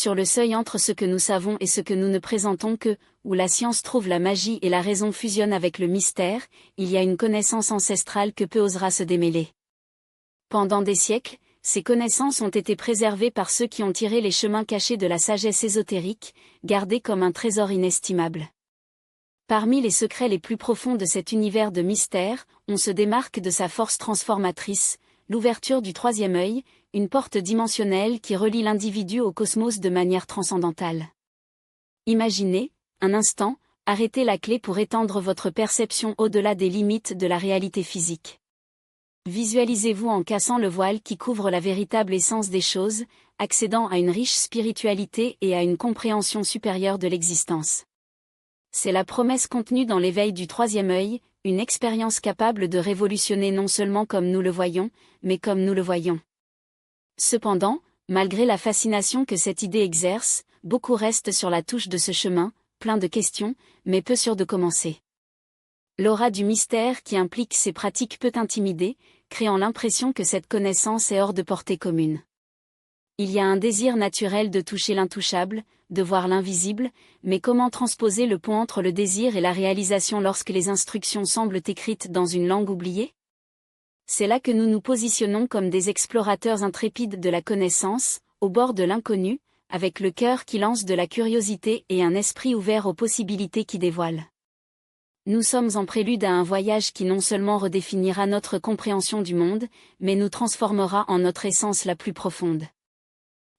sur le seuil entre ce que nous savons et ce que nous ne présentons que, où la science trouve la magie et la raison fusionnent avec le mystère, il y a une connaissance ancestrale que peu osera se démêler. Pendant des siècles, ces connaissances ont été préservées par ceux qui ont tiré les chemins cachés de la sagesse ésotérique, gardées comme un trésor inestimable. Parmi les secrets les plus profonds de cet univers de mystère, on se démarque de sa force transformatrice, l'ouverture du troisième œil, une porte dimensionnelle qui relie l'individu au cosmos de manière transcendantale. Imaginez, un instant, arrêtez la clé pour étendre votre perception au-delà des limites de la réalité physique. Visualisez-vous en cassant le voile qui couvre la véritable essence des choses, accédant à une riche spiritualité et à une compréhension supérieure de l'existence. C'est la promesse contenue dans l'éveil du troisième œil, une expérience capable de révolutionner non seulement comme nous le voyons, mais comme nous le voyons. Cependant, malgré la fascination que cette idée exerce, beaucoup restent sur la touche de ce chemin, plein de questions, mais peu sûrs de commencer. L'aura du mystère qui implique ces pratiques peut intimider, créant l'impression que cette connaissance est hors de portée commune. Il y a un désir naturel de toucher l'intouchable, de voir l'invisible, mais comment transposer le pont entre le désir et la réalisation lorsque les instructions semblent écrites dans une langue oubliée ? C'est là que nous nous positionnons comme des explorateurs intrépides de la connaissance, au bord de l'inconnu, avec le cœur qui lance de la curiosité et un esprit ouvert aux possibilités qui dévoilent. Nous sommes en prélude à un voyage qui non seulement redéfinira notre compréhension du monde, mais nous transformera en notre essence la plus profonde.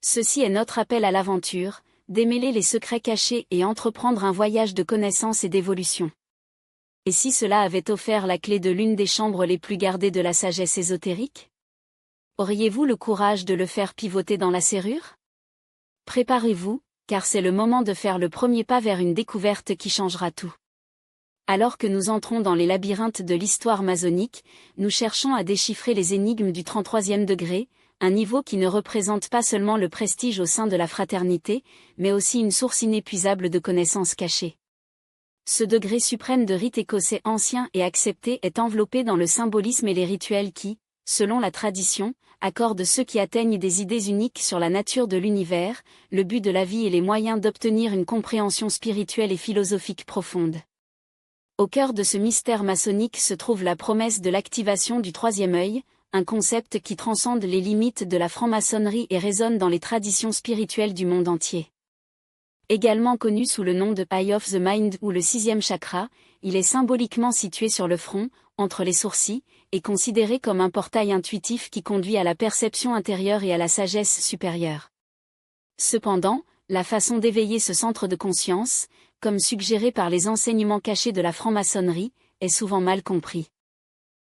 Ceci est notre appel à l'aventure, démêler les secrets cachés et entreprendre un voyage de connaissance et d'évolution. Et si cela avait offert la clé de l'une des chambres les plus gardées de la sagesse ésotérique ? Auriez-vous le courage de le faire pivoter dans la serrure ? Préparez-vous, car c'est le moment de faire le premier pas vers une découverte qui changera tout. Alors que nous entrons dans les labyrinthes de l'histoire masonique, nous cherchons à déchiffrer les énigmes du 33e degré, un niveau qui ne représente pas seulement le prestige au sein de la fraternité, mais aussi une source inépuisable de connaissances cachées. Ce degré suprême de rite écossais ancien et accepté est enveloppé dans le symbolisme et les rituels qui, selon la tradition, accordent ceux qui atteignent des idées uniques sur la nature de l'univers, le but de la vie et les moyens d'obtenir une compréhension spirituelle et philosophique profonde. Au cœur de ce mystère maçonnique se trouve la promesse de l'activation du troisième œil, un concept qui transcende les limites de la franc-maçonnerie et résonne dans les traditions spirituelles du monde entier. Également connu sous le nom de Eye of the Mind ou le sixième chakra, il est symboliquement situé sur le front, entre les sourcils, et considéré comme un portail intuitif qui conduit à la perception intérieure et à la sagesse supérieure. Cependant, la façon d'éveiller ce centre de conscience, comme suggéré par les enseignements cachés de la franc-maçonnerie, est souvent mal compris.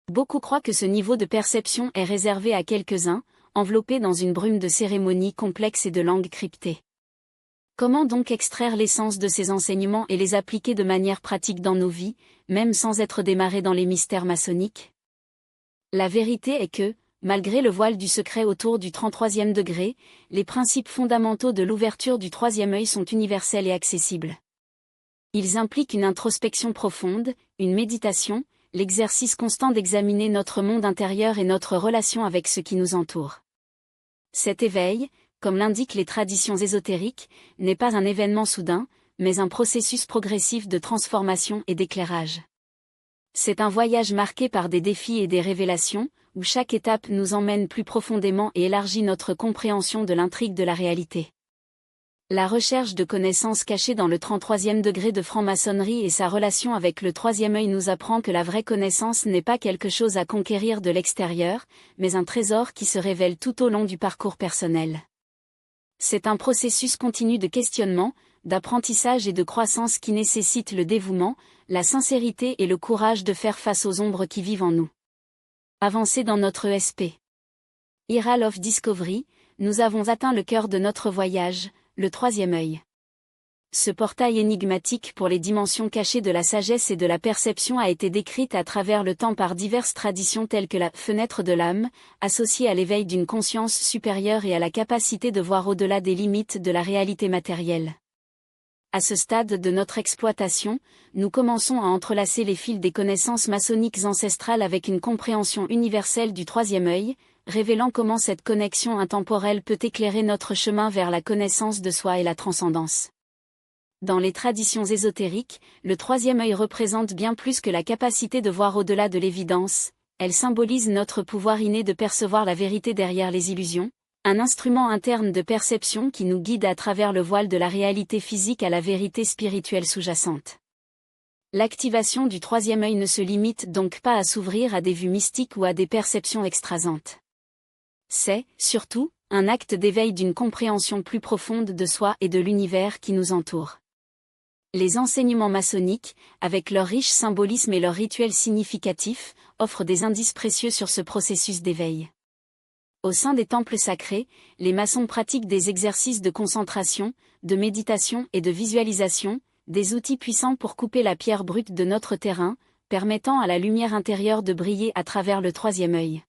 Beaucoup croient que ce niveau de perception est réservé à quelques-uns, enveloppés dans une brume de cérémonies complexes et de langues cryptées. Comment donc extraire l'essence de ces enseignements et les appliquer de manière pratique dans nos vies, même sans être démarrés dans les mystères maçonniques ? La vérité est que, malgré le voile du secret autour du 33e degré, les principes fondamentaux de l'ouverture du troisième œil sont universels et accessibles. Ils impliquent une introspection profonde, une méditation, l'exercice constant d'examiner notre monde intérieur et notre relation avec ce qui nous entoure. Cet éveil, comme l'indiquent les traditions ésotériques, n'est pas un événement soudain, mais un processus progressif de transformation et d'éclairage. C'est un voyage marqué par des défis et des révélations, où chaque étape nous emmène plus profondément et élargit notre compréhension de l'intrigue de la réalité. La recherche de connaissances cachées dans le 33e degré de franc-maçonnerie et sa relation avec le troisième œil nous apprend que la vraie connaissance n'est pas quelque chose à conquérir de l'extérieur, mais un trésor qui se révèle tout au long du parcours personnel. C'est un processus continu de questionnement, d'apprentissage et de croissance qui nécessite le dévouement, la sincérité et le courage de faire face aux ombres qui vivent en nous. Avancez dans notre ESP. Herald of Discovery, nous avons atteint le cœur de notre voyage, le troisième œil. Ce portail énigmatique pour les dimensions cachées de la sagesse et de la perception a été décrite à travers le temps par diverses traditions telles que la « fenêtre de l'âme », associée à l'éveil d'une conscience supérieure et à la capacité de voir au-delà des limites de la réalité matérielle. À ce stade de notre exploitation, nous commençons à entrelacer les fils des connaissances maçonniques ancestrales avec une compréhension universelle du troisième œil, révélant comment cette connexion intemporelle peut éclairer notre chemin vers la connaissance de soi et la transcendance. Dans les traditions ésotériques, le troisième œil représente bien plus que la capacité de voir au-delà de l'évidence, elle symbolise notre pouvoir inné de percevoir la vérité derrière les illusions, un instrument interne de perception qui nous guide à travers le voile de la réalité physique à la vérité spirituelle sous-jacente. L'activation du troisième œil ne se limite donc pas à s'ouvrir à des vues mystiques ou à des perceptions extrasantes. C'est, surtout, un acte d'éveil d'une compréhension plus profonde de soi et de l'univers qui nous entoure. Les enseignements maçonniques, avec leur riche symbolisme et leurs rituels significatifs, offrent des indices précieux sur ce processus d'éveil. Au sein des temples sacrés, les maçons pratiquent des exercices de concentration, de méditation et de visualisation, des outils puissants pour couper la pierre brute de notre terrain, permettant à la lumière intérieure de briller à travers le troisième œil.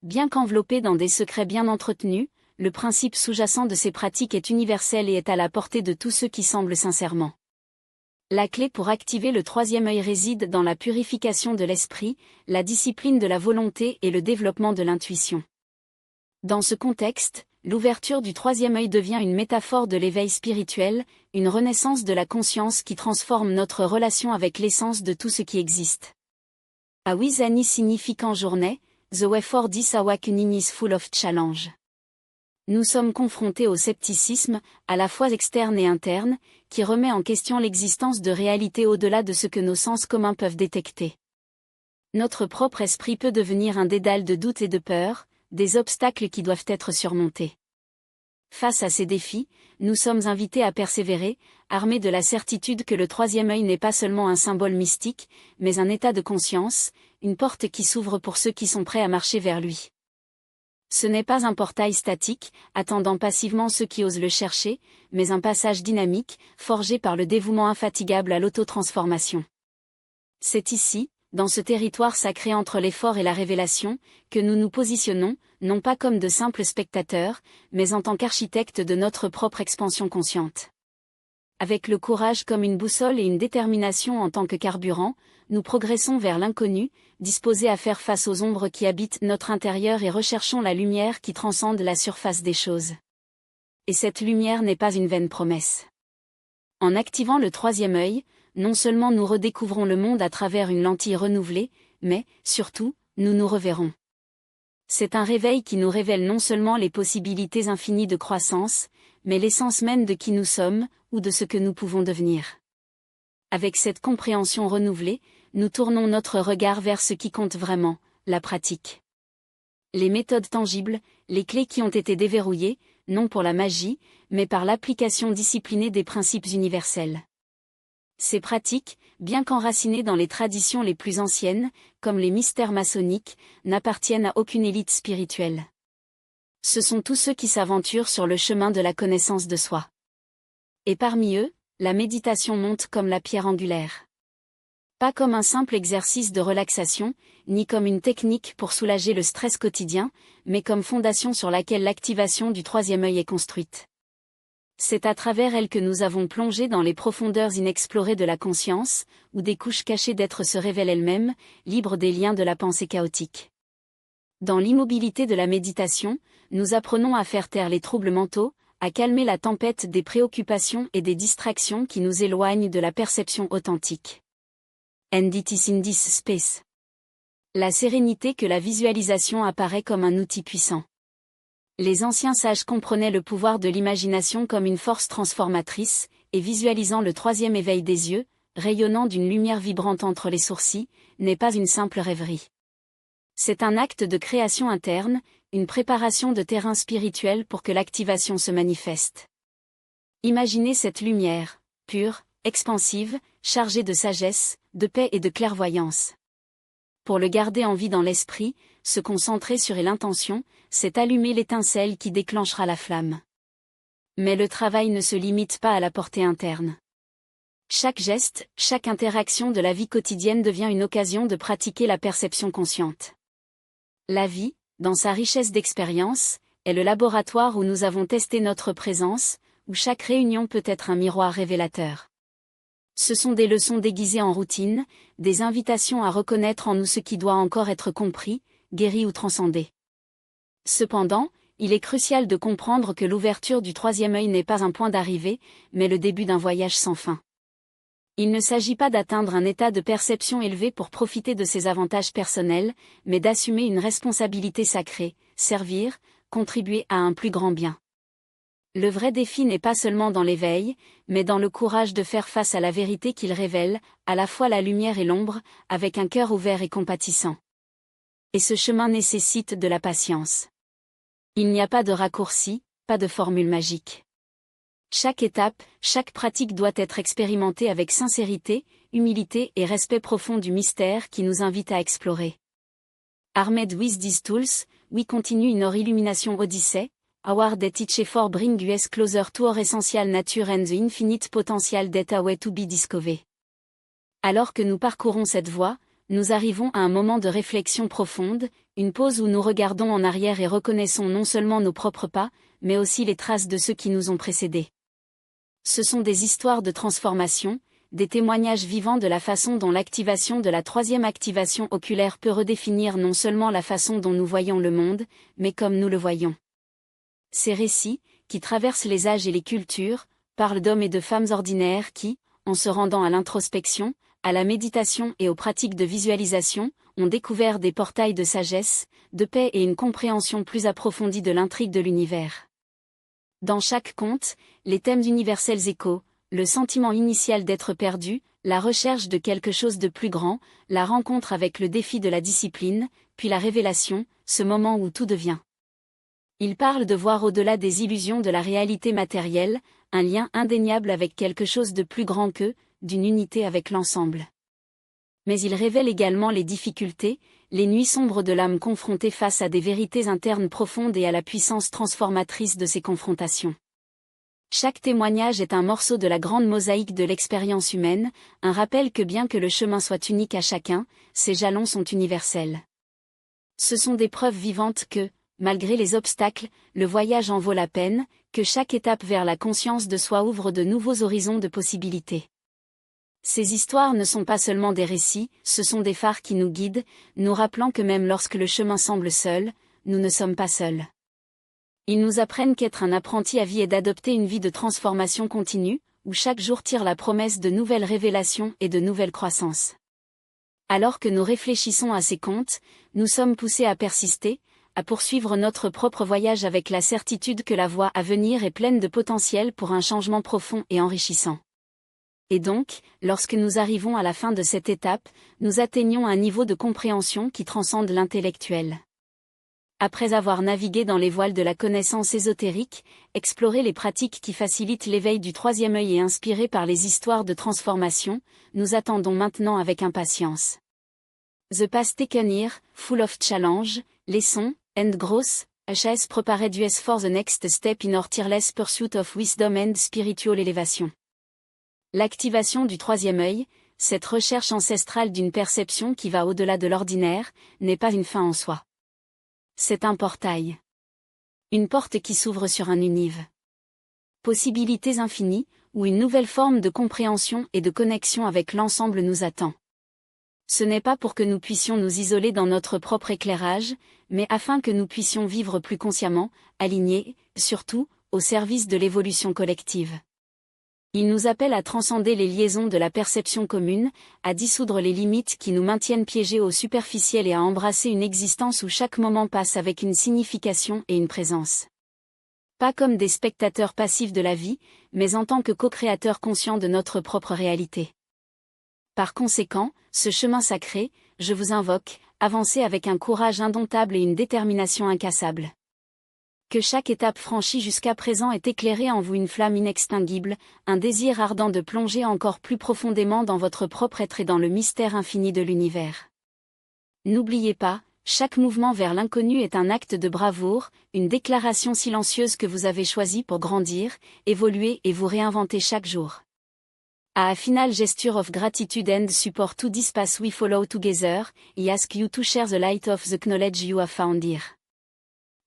Bien qu'enveloppé dans des secrets bien entretenus, le principe sous-jacent de ces pratiques est universel et est à la portée de tous ceux qui semblent sincèrement. La clé pour activer le troisième œil réside dans la purification de l'esprit, la discipline de la volonté et le développement de l'intuition. Dans ce contexte, l'ouverture du troisième œil devient une métaphore de l'éveil spirituel, une renaissance de la conscience qui transforme notre relation avec l'essence de tout ce qui existe. Awizani signifie qu'en journée, The way for this awakening is full of challenge. Nous sommes confrontés au scepticisme, à la fois externe et interne, qui remet en question l'existence de réalités au-delà de ce que nos sens communs peuvent détecter. Notre propre esprit peut devenir un dédale de doutes et de peurs, des obstacles qui doivent être surmontés. Face à ces défis, nous sommes invités à persévérer, armés de la certitude que le troisième œil n'est pas seulement un symbole mystique, mais un état de conscience, une porte qui s'ouvre pour ceux qui sont prêts à marcher vers lui. Ce n'est pas un portail statique, attendant passivement ceux qui osent le chercher, mais un passage dynamique, forgé par le dévouement infatigable à l'auto-transformation. C'est ici, dans ce territoire sacré entre l'effort et la révélation, que nous nous positionnons, non pas comme de simples spectateurs, mais en tant qu'architectes de notre propre expansion consciente. Avec le courage comme une boussole et une détermination en tant que carburant, nous progressons vers l'inconnu, disposés à faire face aux ombres qui habitent notre intérieur et recherchons la lumière qui transcende la surface des choses. Et cette lumière n'est pas une vaine promesse. En activant le troisième œil, non seulement nous redécouvrons le monde à travers une lentille renouvelée, mais, surtout, nous nous reverrons. C'est un réveil qui nous révèle non seulement les possibilités infinies de croissance, mais l'essence même de qui nous sommes, ou de ce que nous pouvons devenir. Avec cette compréhension renouvelée, nous tournons notre regard vers ce qui compte vraiment, la pratique. Les méthodes tangibles, les clés qui ont été déverrouillées, non pour la magie, mais par l'application disciplinée des principes universels. Ces pratiques, bien qu'enracinées dans les traditions les plus anciennes, comme les mystères maçonniques, n'appartiennent à aucune élite spirituelle. Ce sont tous ceux qui s'aventurent sur le chemin de la connaissance de soi. Et parmi eux, la méditation monte comme la pierre angulaire. Pas comme un simple exercice de relaxation, ni comme une technique pour soulager le stress quotidien, mais comme fondation sur laquelle l'activation du troisième œil est construite. C'est à travers elle que nous avons plongé dans les profondeurs inexplorées de la conscience, où des couches cachées d'être se révèlent elles-mêmes, libres des liens de la pensée chaotique. Dans l'immobilité de la méditation, nous apprenons à faire taire les troubles mentaux, à calmer la tempête des préoccupations et des distractions qui nous éloignent de la perception authentique. And it is in this space. La sérénité que la visualisation apparaît comme un outil puissant. Les anciens sages comprenaient le pouvoir de l'imagination comme une force transformatrice, et visualisant le troisième éveil des yeux, rayonnant d'une lumière vibrante entre les sourcils, n'est pas une simple rêverie. C'est un acte de création interne, une préparation de terrain spirituel pour que l'activation se manifeste. Imaginez cette lumière, pure, expansive, chargée de sagesse, de paix et de clairvoyance. Pour le garder en vie dans l'esprit, se concentrer sur l'intention, c'est allumer l'étincelle qui déclenchera la flamme. Mais le travail ne se limite pas à la portée interne. Chaque geste, chaque interaction de la vie quotidienne devient une occasion de pratiquer la perception consciente. La vie, dans sa richesse d'expériences, est le laboratoire où nous avons testé notre présence, où chaque réunion peut être un miroir révélateur. Ce sont des leçons déguisées en routine, des invitations à reconnaître en nous ce qui doit encore être compris, guéri ou transcendé. Cependant, il est crucial de comprendre que l'ouverture du troisième œil n'est pas un point d'arrivée, mais le début d'un voyage sans fin. Il ne s'agit pas d'atteindre un état de perception élevé pour profiter de ses avantages personnels, mais d'assumer une responsabilité sacrée, servir, contribuer à un plus grand bien. Le vrai défi n'est pas seulement dans l'éveil, mais dans le courage de faire face à la vérité qu'il révèle, à la fois la lumière et l'ombre, avec un cœur ouvert et compatissant. Et ce chemin nécessite de la patience. Il n'y a pas de raccourci, pas de formule magique. Chaque étape, chaque pratique doit être expérimentée avec sincérité, humilité et respect profond du mystère qui nous invite à explorer. Armed with these tools, we continue in our illumination odyssey, our that each effort bring us closer to our essential nature and the infinite potential that away to be discovered. Alors que nous parcourons cette voie, nous arrivons à un moment de réflexion profonde, une pause où nous regardons en arrière et reconnaissons non seulement nos propres pas, mais aussi les traces de ceux qui nous ont précédés. Ce sont des histoires de transformation, des témoignages vivants de la façon dont l'activation de la troisième activation oculaire peut redéfinir non seulement la façon dont nous voyons le monde, mais comme nous le voyons. Ces récits, qui traversent les âges et les cultures, parlent d'hommes et de femmes ordinaires qui, en se rendant à l'introspection, à la méditation et aux pratiques de visualisation, ont découvert des portails de sagesse, de paix et une compréhension plus approfondie de l'intrigue de l'univers. Dans chaque conte, les thèmes universels échos, le sentiment initial d'être perdu, la recherche de quelque chose de plus grand, la rencontre avec le défi de la discipline, puis la révélation, ce moment où tout devient. Il parle de voir au-delà des illusions de la réalité matérielle, un lien indéniable avec quelque chose de plus grand qu'eux, d'une unité avec l'ensemble. Mais il révèle également les difficultés, les nuits sombres de l'âme confrontée face à des vérités internes profondes et à la puissance transformatrice de ces confrontations. Chaque témoignage est un morceau de la grande mosaïque de l'expérience humaine, un rappel que bien que le chemin soit unique à chacun, ses jalons sont universels. Ce sont des preuves vivantes que, malgré les obstacles, le voyage en vaut la peine, que chaque étape vers la conscience de soi ouvre de nouveaux horizons de possibilités. Ces histoires ne sont pas seulement des récits, ce sont des phares qui nous guident, nous rappelant que même lorsque le chemin semble seul, nous ne sommes pas seuls. Ils nous apprennent qu'être un apprenti à vie est d'adopter une vie de transformation continue, où chaque jour tire la promesse de nouvelles révélations et de nouvelles croissances. Alors que nous réfléchissons à ces contes, nous sommes poussés à persister, à poursuivre notre propre voyage avec la certitude que la voie à venir est pleine de potentiel pour un changement profond et enrichissant. Et donc, lorsque nous arrivons à la fin de cette étape, nous atteignons un niveau de compréhension qui transcende l'intellectuel. Après avoir navigué dans les voiles de la connaissance ésotérique, exploré les pratiques qui facilitent l'éveil du troisième œil et inspiré par les histoires de transformation, nous attendons maintenant avec impatience. The Path Taken Here, Full of Challenge, Lessons, and Growth, HS Prepared US for the Next Step in Our Tireless Pursuit of Wisdom and Spiritual Elevation. L'activation du troisième œil, cette recherche ancestrale d'une perception qui va au-delà de l'ordinaire, n'est pas une fin en soi. C'est un portail. Une porte qui s'ouvre sur un univ. Possibilités infinies, où une nouvelle forme de compréhension et de connexion avec l'ensemble nous attend. Ce n'est pas pour que nous puissions nous isoler dans notre propre éclairage, mais afin que nous puissions vivre plus consciemment, alignés, surtout, au service de l'évolution collective. Il nous appelle à transcender les liaisons de la perception commune, à dissoudre les limites qui nous maintiennent piégés au superficiel et à embrasser une existence où chaque moment passe avec une signification et une présence. Pas comme des spectateurs passifs de la vie, mais en tant que co-créateurs conscients de notre propre réalité. Par conséquent, ce chemin sacré, je vous invoque, avancez avec un courage indomptable et une détermination incassable. Que chaque étape franchie jusqu'à présent ait éclairé en vous une flamme inextinguible, un désir ardent de plonger encore plus profondément dans votre propre être et dans le mystère infini de l'univers. N'oubliez pas, chaque mouvement vers l'inconnu est un acte de bravoure, une déclaration silencieuse que vous avez choisie pour grandir, évoluer et vous réinventer chaque jour. A final gesture of gratitude and support to this path we follow together, I ask you to share the light of the knowledge you have found here.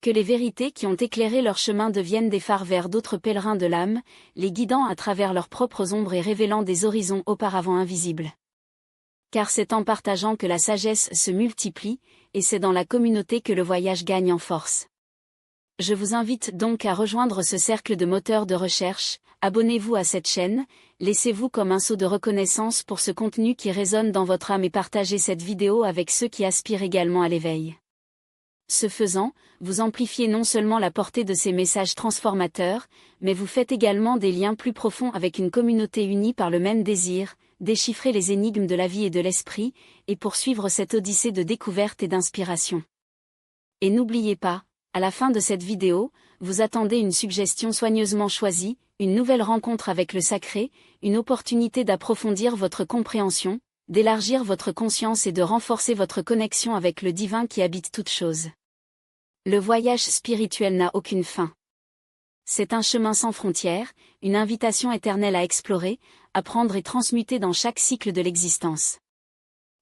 Que les vérités qui ont éclairé leur chemin deviennent des phares vers d'autres pèlerins de l'âme, les guidant à travers leurs propres ombres et révélant des horizons auparavant invisibles. Car c'est en partageant que la sagesse se multiplie, et c'est dans la communauté que le voyage gagne en force. Je vous invite donc à rejoindre ce cercle de moteurs de recherche, abonnez-vous à cette chaîne, laissez-vous comme un sceau de reconnaissance pour ce contenu qui résonne dans votre âme et partagez cette vidéo avec ceux qui aspirent également à l'éveil. Ce faisant, vous amplifiez non seulement la portée de ces messages transformateurs, mais vous faites également des liens plus profonds avec une communauté unie par le même désir, déchiffrer les énigmes de la vie et de l'esprit, et poursuivre cette odyssée de découverte et d'inspiration. Et n'oubliez pas, à la fin de cette vidéo, vous attendez une suggestion soigneusement choisie, une nouvelle rencontre avec le sacré, une opportunité d'approfondir votre compréhension, d'élargir votre conscience et de renforcer votre connexion avec le divin qui habite toutes choses. Le voyage spirituel n'a aucune fin. C'est un chemin sans frontières, une invitation éternelle à explorer, apprendre et transmuter dans chaque cycle de l'existence.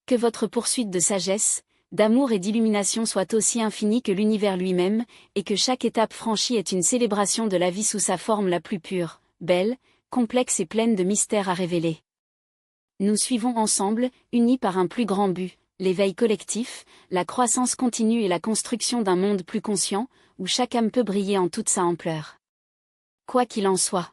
Que votre poursuite de sagesse, d'amour et d'illumination soit aussi infinie que l'univers lui-même, et que chaque étape franchie est une célébration de la vie sous sa forme la plus pure, belle, complexe et pleine de mystères à révéler. Nous suivons ensemble, unis par un plus grand but, l'éveil collectif, la croissance continue et la construction d'un monde plus conscient, où chaque âme peut briller en toute sa ampleur. Quoi qu'il en soit,